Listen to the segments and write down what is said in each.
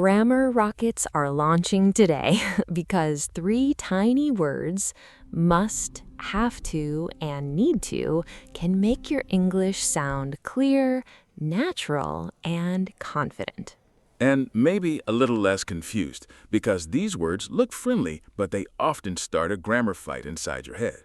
Grammar rockets are launching today because three tiny words, must, have to, and need to, can make your English sound clear, natural, and confident. And maybe a little less confused, because these words look friendly, but they often start a grammar fight inside your head.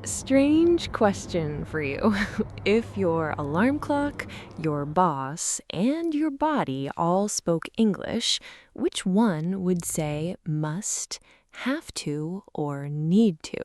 Strange question for you. If your alarm clock, your boss, and your body all spoke English, which one would say must, have to, or need to?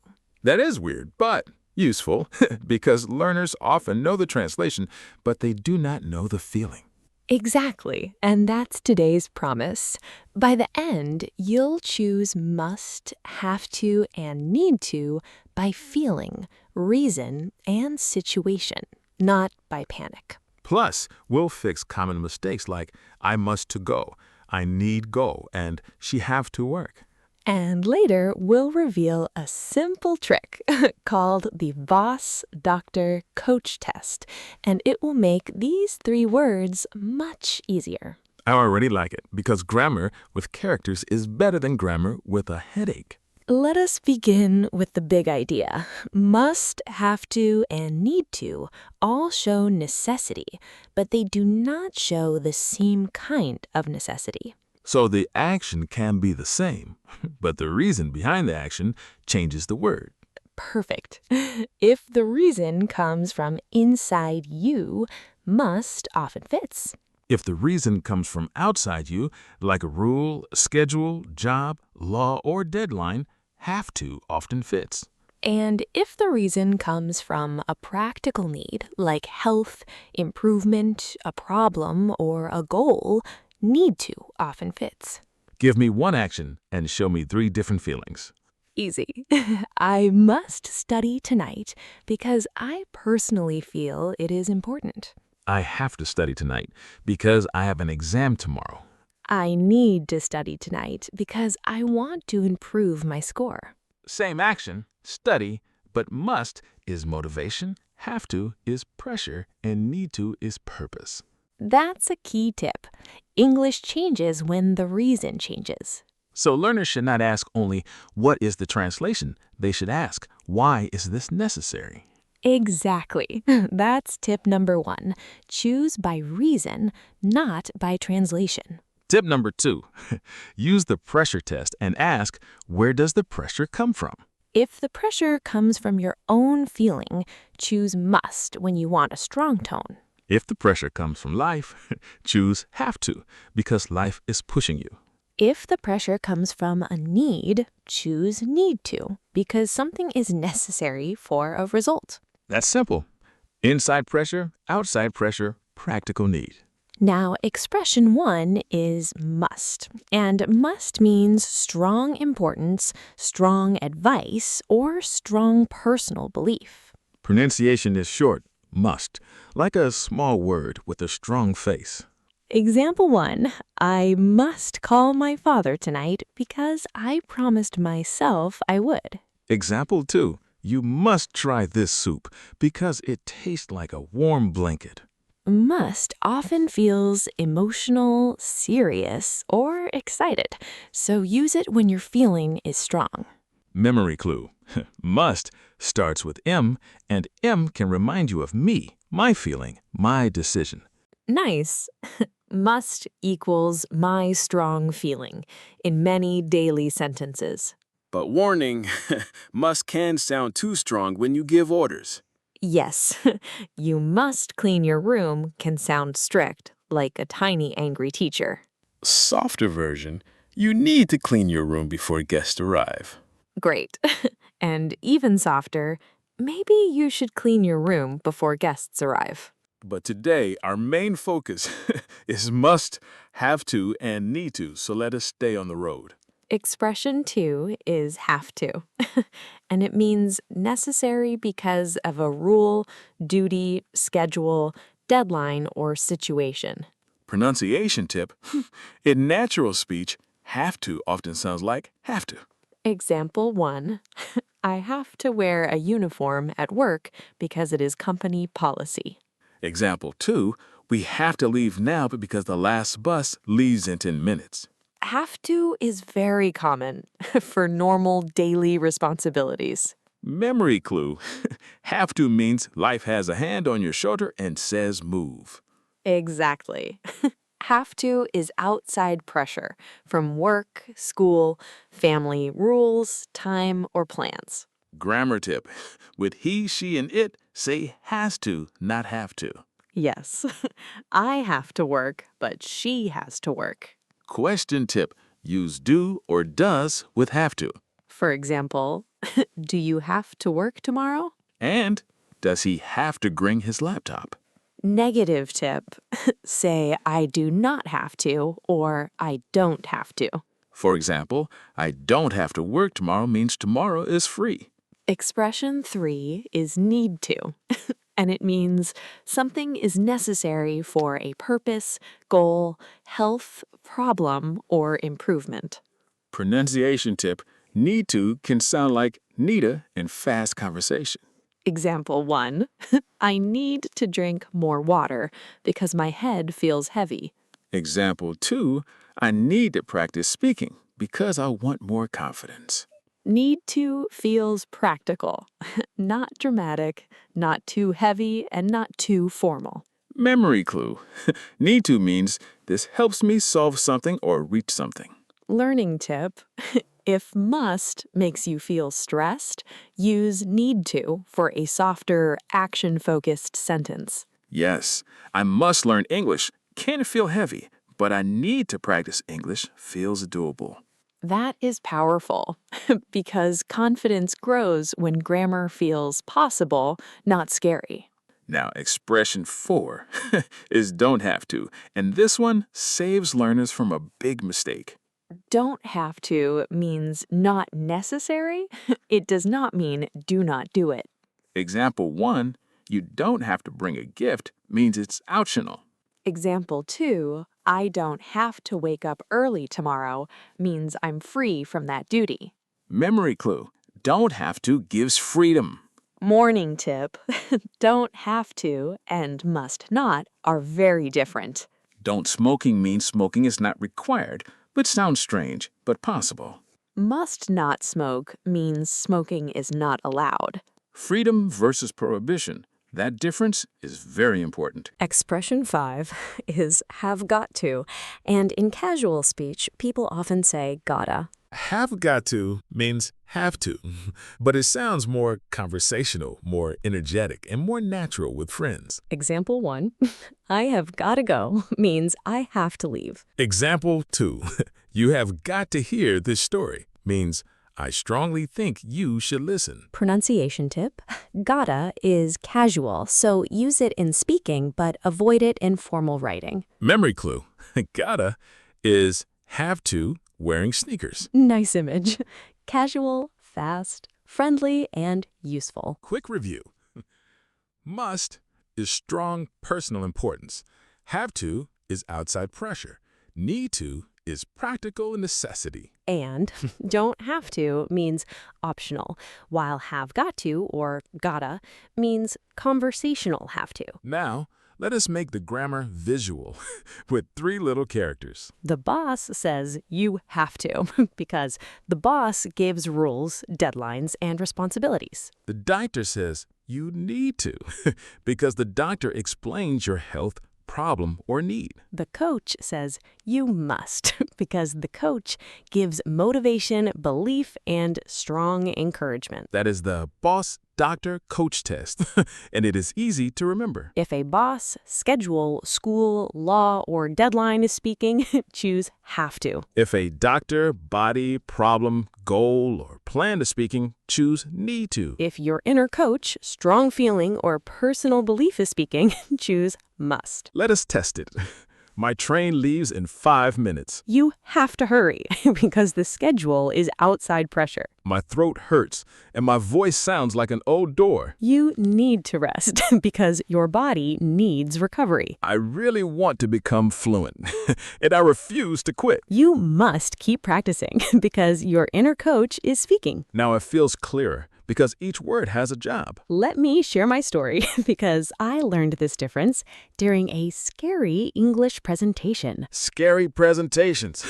That is weird, but useful, because learners often know the translation, but they do not know the feeling. Exactly, and that's today's promise. By the end, you'll choose must, have to, and need to by feeling, reason, and situation, not by panic. Plus, we'll fix common mistakes like I must to go, I need go, and she have to work. And later, we'll reveal a simple trick called the boss, doctor, coach test, and it will make these three words much easier. I already like it, because grammar with characters is better than grammar with a headache. Let us begin with the big idea. Must, have to, and need to all show necessity, but they do not show the same kind of necessity. So the action can be the same, but the reason behind the action changes the word. Perfect. If the reason comes from inside you, must often fits. If the reason comes from outside you, like a rule, schedule, job, law, or deadline, have to often fits. And if the reason comes from a practical need, like health, improvement, a problem, or a goal, need to often fits. Give me one action and show me three different feelings. Easy. I must study tonight because I personally feel it is important. I have to study tonight because I have an exam tomorrow. I need to study tonight because I want to improve my score. Same action, study, but must is motivation, have to is pressure, and need to is purpose. That's a key tip. English changes when the reason changes. So learners should not ask only, what is the translation? They should ask, why is this necessary? Exactly. That's tip number 1. Choose by reason, not by translation. Tip number 2, use the pressure test and ask, where does the pressure come from? If the pressure comes from your own feeling, choose must when you want a strong tone. If the pressure comes from life, choose have to, because life is pushing you. If the pressure comes from a need, choose need to, because something is necessary for a result. That's simple. Inside pressure, outside pressure, practical need. Now, expression 1 is must, and must means strong importance, strong advice, or strong personal belief. Pronunciation is short, must, like a small word with a strong face. Example 1, I must call my father tonight because I promised myself I would. Example 2, you must try this soup because it tastes like a warm blanket. Must often feels emotional, serious, or excited, so use it when your feeling is strong. Memory clue. Must starts with M, and M can remind you of me, my feeling, my decision. Nice. Must equals my strong feeling in many daily sentences. But warning, must can sound too strong when you give orders. Yes, you must clean your room can sound strict, like a tiny angry teacher. Softer version, you need to clean your room before guests arrive. Great. And even softer, maybe you should clean your room before guests arrive. But today, our main focus is must, have to, and need to, so let us stay on the road. Expression 2 is have to, and it means necessary because of a rule, duty, schedule, deadline, or situation. Pronunciation tip, in natural speech, have to often sounds like have to. Example 1, I have to wear a uniform at work because it is company policy. Example 2, we have to leave now because the last bus leaves in 10 minutes. Have to is very common for normal daily responsibilities. Memory clue. Have to means life has a hand on your shoulder and says move. Exactly. Have to is outside pressure from work, school, family rules, time, or plans. Grammar tip. With he, she, and it, say has to, not have to. Yes, I have to work, but she has to work. Question tip. Use do or does with have to. For example, do you have to work tomorrow? And does he have to bring his laptop? Negative tip. Say, I do not have to, or I don't have to. For example, I don't have to work tomorrow means tomorrow is free. Expression 3 is need to, and it means something is necessary for a purpose, goal, health, problem, or improvement. Pronunciation tip. Need to can sound like Nita in fast conversation. Example 1. I need to drink more water because my head feels heavy. Example 2. I need to practice speaking because I want more confidence. Need to feels practical, not dramatic, not too heavy, and not too formal. Memory clue. Need to means this helps me solve something or reach something. Learning tip. If must makes you feel stressed, use need to for a softer, action-focused sentence. Yes, I must learn English. Can feel heavy, but I need to practice English feels doable. That is powerful because confidence grows when grammar feels possible, not scary. Now, expression 4 is don't have to, and this one saves learners from a big mistake. Don't have to means not necessary. It does not mean do not do it. Example 1, you don't have to bring a gift means it's optional. Example 2, I don't have to wake up early tomorrow means I'm free from that duty. Memory clue, don't have to gives freedom. Morning tip, don't have to and must not are very different. Don't smoking means smoking is not required, but sounds strange, but possible. Must not smoke means smoking is not allowed. Freedom versus prohibition. That difference is very important. Expression 5 is have got to, and in casual speech, people often say gotta. Have got to means have to, but it sounds more conversational, more energetic, and more natural with friends. Example 1, I have gotta go means I have to leave. Example 2, you have got to hear this story means I strongly think you should listen. Pronunciation tip, gotta is casual, so use it in speaking but avoid it in formal writing. Memory clue, gotta is have to wearing sneakers. Nice image. Casual, fast, friendly, and useful. Quick review. Must is strong personal importance. Have to is outside pressure. Need to is practical necessity. And don't have to means optional, while have got to or gotta means conversational have to. Now, let us make the grammar visual with 3 little characters. The boss says you have to because the boss gives rules, deadlines, and responsibilities. The doctor says you need to because the doctor explains your health problem or need. The coach says you must because the coach gives motivation, belief, and strong encouragement. That is the boss doctor coach test, and it is easy to remember. If a boss, schedule, school, law, or deadline is speaking, choose have to. If a doctor, body, problem, goal, or plan is speaking, choose need to. If your inner coach, strong feeling, or personal belief is speaking, choose must. Let us test it. My train leaves in 5 minutes. You have to hurry because the schedule is outside pressure. My throat hurts and my voice sounds like an old door. You need to rest because your body needs recovery. I really want to become fluent and I refuse to quit. You must keep practicing because your inner coach is speaking. Now it feels clearer. because each word has a job. Let me share my story because I learned this difference during a scary English presentation. Scary presentations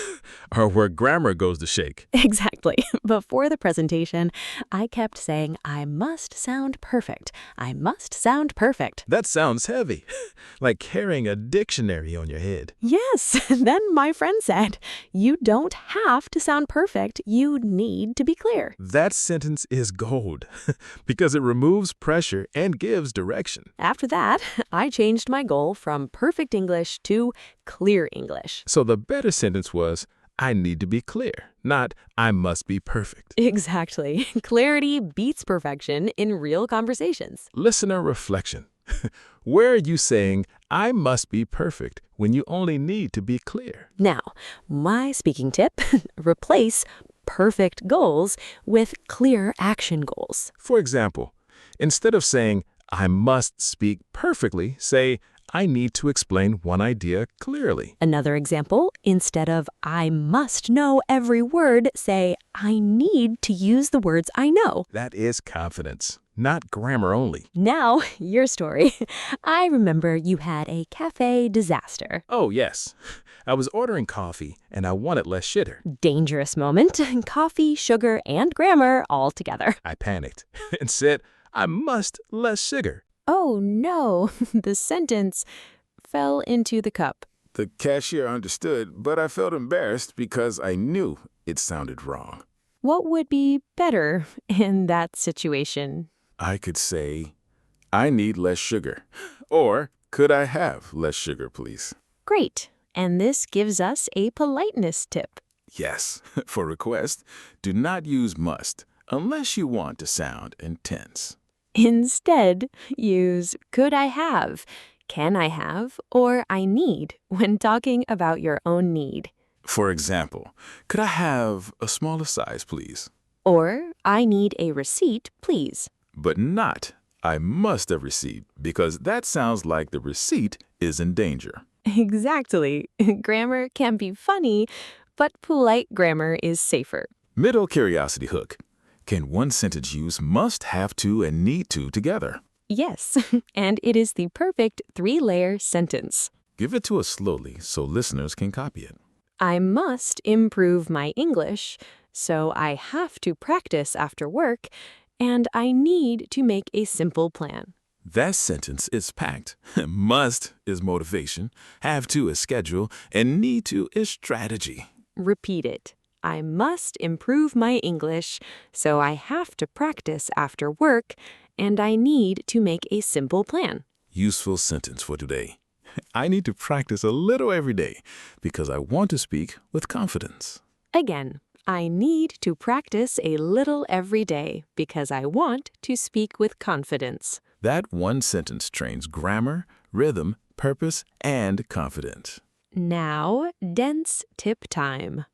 are where grammar goes to shake. Exactly. Before the presentation, I kept saying, I must sound perfect. I must sound perfect. That sounds heavy, like carrying a dictionary on your head. Yes. Then my friend said, you don't have to sound perfect. You need to be clear. That sentence is gold because it removes pressure and gives direction. After that, I changed my goal from perfect English to clear English. So the better sentence was, I need to be clear, not I must be perfect. Exactly. Clarity beats perfection in real conversations. Listener reflection. Where are you saying, I must be perfect when you only need to be clear? Now, my speaking tip, replace perfect goals with clear action goals. For example, instead of saying, I must speak perfectly, say, I need to explain one idea clearly. Another example, instead of I must know every word, say I need to use the words I know. That is confidence, not grammar only. Now, your story. I remember you had a cafe disaster. Oh, yes. I was ordering coffee and I wanted less sugar. Dangerous moment. Coffee, sugar, and grammar all together. I panicked and said, I must less sugar. Oh no, the sentence fell into the cup. The cashier understood, but I felt embarrassed because I knew it sounded wrong. What would be better in that situation? I could say, I need less sugar. Or, could I have less sugar, please? Great. And this gives us a politeness tip. Yes, for request, do not use must unless you want to sound intense. Instead, use could I have, can I have, or I need when talking about your own need. For example, could I have a smaller size, please? Or I need a receipt, please. But not, I must have receipt, because that sounds like the receipt is in danger. Exactly. Grammar can be funny, but polite grammar is safer. Middle curiosity hook. Can one sentence use must, have to, and need to together? Yes, and it is the perfect three-layer sentence. Give it to us slowly so listeners can copy it. I must improve my English, so I have to practice after work, and I need to make a simple plan. That sentence is packed. Must is motivation, have to is schedule, and need to is strategy. Repeat it. I must improve my English, so I have to practice after work, and I need to make a simple plan. Useful sentence for today. I need to practice a little every day because I want to speak with confidence. Again, I need to practice a little every day because I want to speak with confidence. That one sentence trains grammar, rhythm, purpose, and confidence. Now, dense tip time.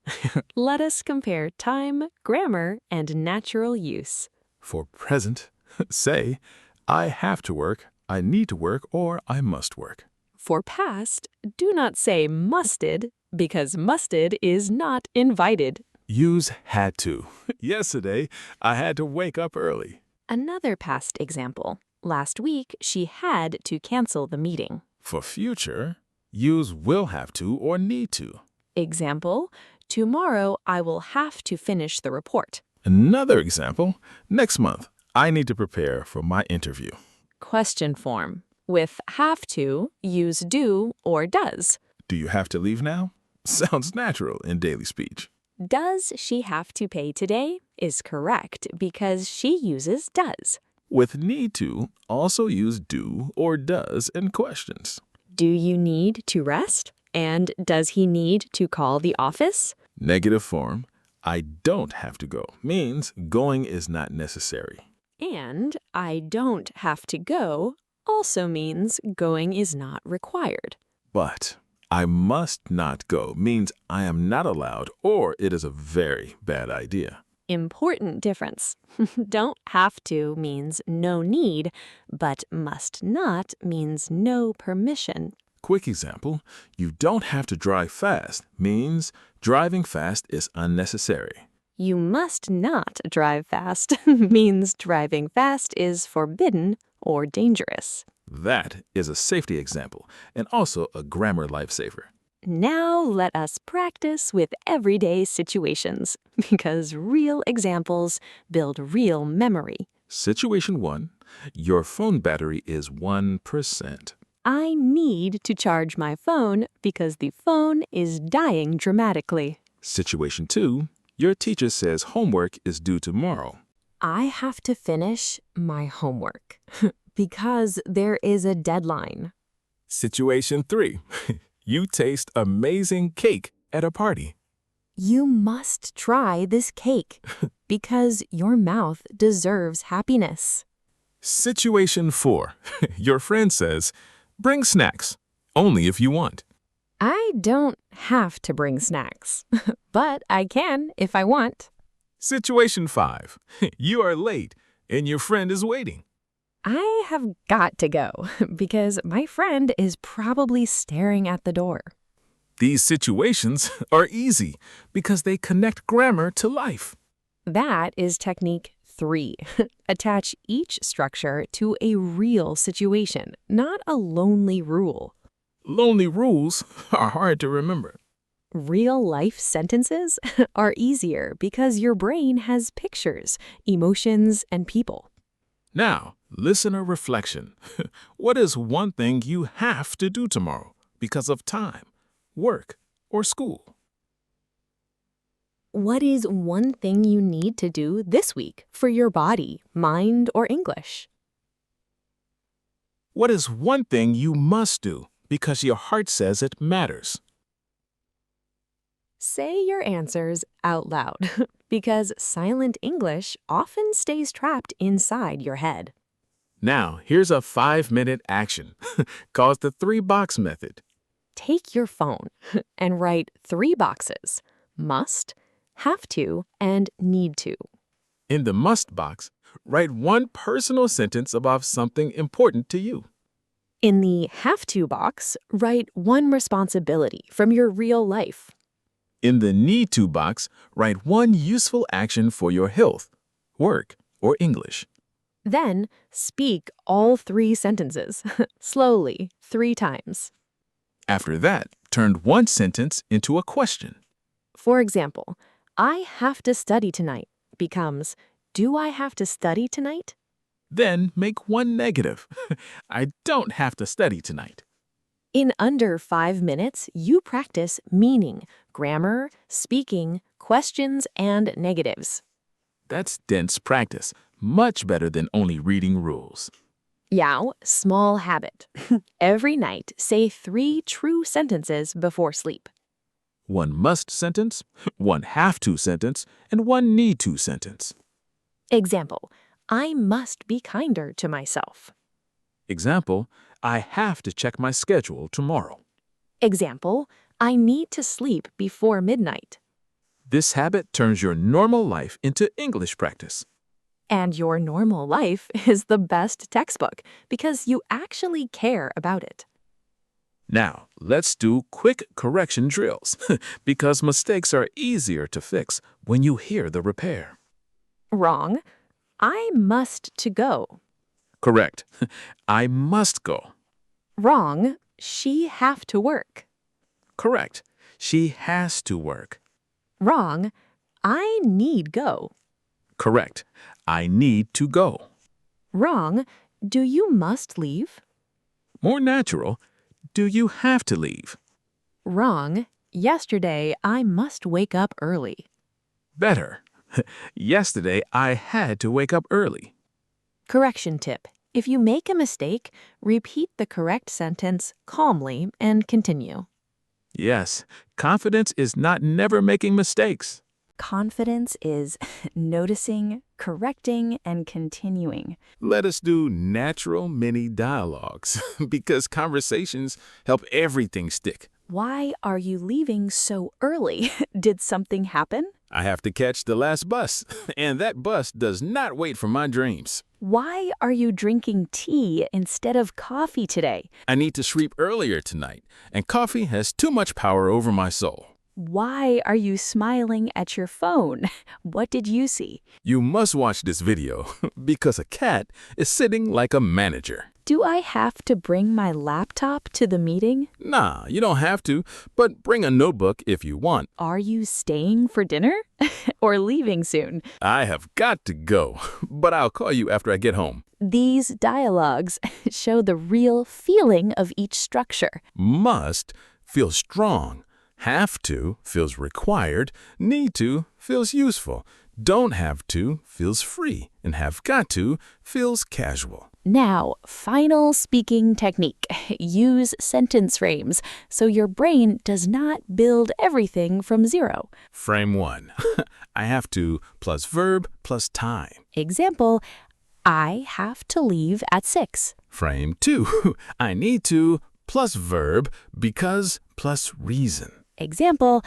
Let us compare time, grammar, and natural use. For present, say, I have to work, I need to work, or I must work. For past, do not say musted because musted is not invited. Use had to. Yesterday, I had to wake up early. Another past example. Last week, she had to cancel the meeting. For future, use will have to or need to. Example, tomorrow I will have to finish the report. Another example, next month, I need to prepare for my interview. Question form. With have to, use do or does. Do you have to leave now? Sounds natural in daily speech. Does she have to pay today is correct because she uses does. With need to, also use do or does in questions. Do you need to rest? And does he need to call the office? Negative form, I don't have to go, means going is not necessary. And I don't have to go also means going is not required. But I must not go means I am not allowed or it is a very bad idea. Important difference. Don't have to means no need, but must not means no permission. Quick example, you don't have to drive fast means driving fast is unnecessary. You must not drive fast means driving fast is forbidden or dangerous. That is a safety example and also a grammar lifesaver. Now let us practice with everyday situations because real examples build real memory. Situation 1. Your phone battery is 1%. I need to charge my phone because the phone is dying dramatically. Situation 2. Your teacher says homework is due tomorrow. I have to finish my homework because there is a deadline. Situation 3. You taste amazing cake at a party. You must try this cake because your mouth deserves happiness. Situation 4. Your friend says, bring snacks, only if you want. I don't have to bring snacks, but I can if I want. Situation 5. You are late and your friend is waiting. I have got to go because my friend is probably staring at the door. These situations are easy because they connect grammar to life. That is technique 3. Attach each structure to a real situation, not a lonely rule. Lonely rules are hard to remember. Real life sentences are easier because your brain has pictures, emotions, and people. Now, listener reflection. What is one thing you have to do tomorrow because of time, work, or school? What is one thing you need to do this week for your body, mind, or English? What is one thing you must do because your heart says it matters? Say your answers out loud because silent English often stays trapped inside your head. Now, here's a 5-minute action called the 3-box method. Take your phone and write 3 boxes: must, have to, and need to. In the must box, write one personal sentence about something important to you. In the have to box, write one responsibility from your real life. In the need to box, write one useful action for your health, work, or English. Then speak all 3 sentences slowly 3 times. After that, turn one sentence into a question. For example, I have to study tonight becomes, do I have to study tonight? Then make one negative. I don't have to study tonight. In under 5 minutes, you practice meaning, grammar, speaking, questions, and negatives. That's dense practice, much better than only reading rules. Yao, small habit. Every night, say 3 true sentences before sleep. One must sentence, one have to sentence, and one need to sentence. Example, I must be kinder to myself. Example, I have to check my schedule tomorrow. Example, I need to sleep before midnight. This habit turns your normal life into English practice. And your normal life is the best textbook because you actually care about it. Now, let's do quick correction drills because mistakes are easier to fix when you hear the repair. Wrong. I must to go. Correct. I must go. Wrong. She have to work. Correct. She has to work. Wrong. I need go. Correct. I need to go. Wrong. Do you must leave? More natural. Do you have to leave? Wrong. Yesterday, I must wake up early. Better. Yesterday, I had to wake up early. Correction tip. If you make a mistake, repeat the correct sentence calmly and continue. Yes, confidence is not never making mistakes. Confidence is noticing, correcting, and continuing. Let us do natural mini dialogues because conversations help everything stick. Why are you leaving so early? Did something happen? I have to catch the last bus, and that bus does not wait for my dreams. Why are you drinking tea instead of coffee today? I need to sleep earlier tonight, and coffee has too much power over my soul. Why are you smiling at your phone? What did you see? You must watch this video because a cat is sitting like a manager. Do I have to bring my laptop to the meeting? Nah, you don't have to, but bring a notebook if you want. Are you staying for dinner? Or leaving soon? I have got to go, but I'll call you after I get home. These dialogues show the real feeling of each structure. Must feels strong. Have to feels required. Need to feels useful. Don't have to feels free. And have got to feels casual. Now, final speaking technique. Use sentence frames so your brain does not build everything from zero. Frame 1. I have to plus verb plus time. Example, I have to leave at 6. Frame 2. I need to plus verb because plus reason. Example,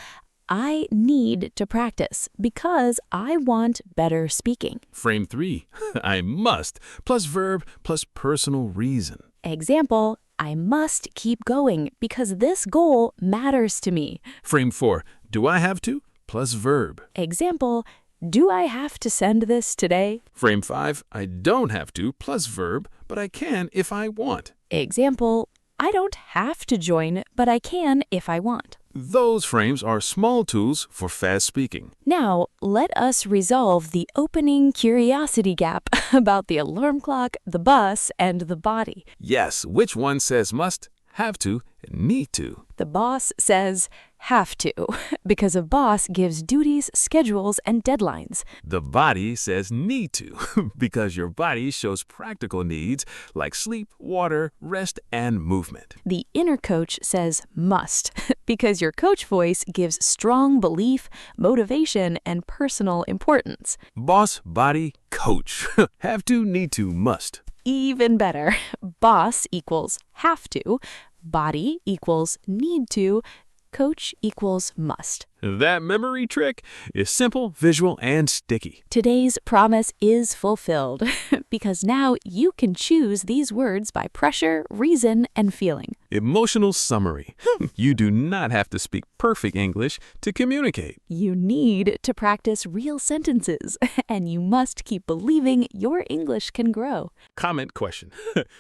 I need to practice because I want better speaking. Frame 3. I must plus verb plus personal reason. Example, I must keep going because this goal matters to me. Frame 4. Do I have to plus verb. Example, do I have to send this today? Frame 5. I don't have to plus verb, but I can if I want. Example, I don't have to join, but I can if I want. Those frames are small tools for fast speaking. Now, let us resolve the opening curiosity gap about the alarm clock, the bus, and the body. Yes, which one says must, have to, and need to? The boss says have to because a boss gives duties, schedules, and deadlines. The body says need to because your body shows practical needs like sleep, water, rest, and movement. The inner coach says must because your coach voice gives strong belief, motivation, and personal importance. Boss, body, coach. Have to, need to, must. Even better, boss equals have to, body equals need to, coach equals must. That memory trick is simple, visual, and sticky. Today's promise is fulfilled because now you can choose these words by pressure, reason, and feeling. Emotional summary. You do not have to speak perfect English to communicate. You need to practice real sentences, and you must keep believing your English can grow. Comment question.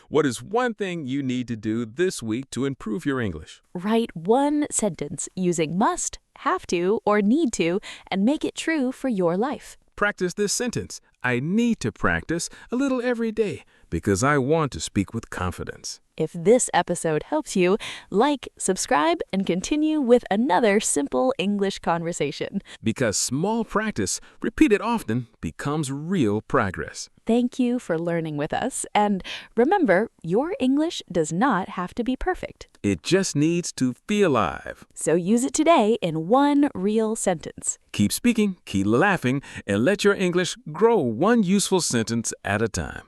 What is one thing you need to do this week to improve your English? Write one sentence using must, have to, or need to, and make it true for your life. Practice this sentence. I need to practice a little every day because I want to speak with confidence. If this episode helps you, like, subscribe, and continue with another simple English conversation. Because small practice, repeated often, becomes real progress. Thank you for learning with us. And remember, your English does not have to be perfect. It just needs to feel alive. So use it today in one real sentence. Keep speaking, keep laughing, and let your English grow one useful sentence at a time.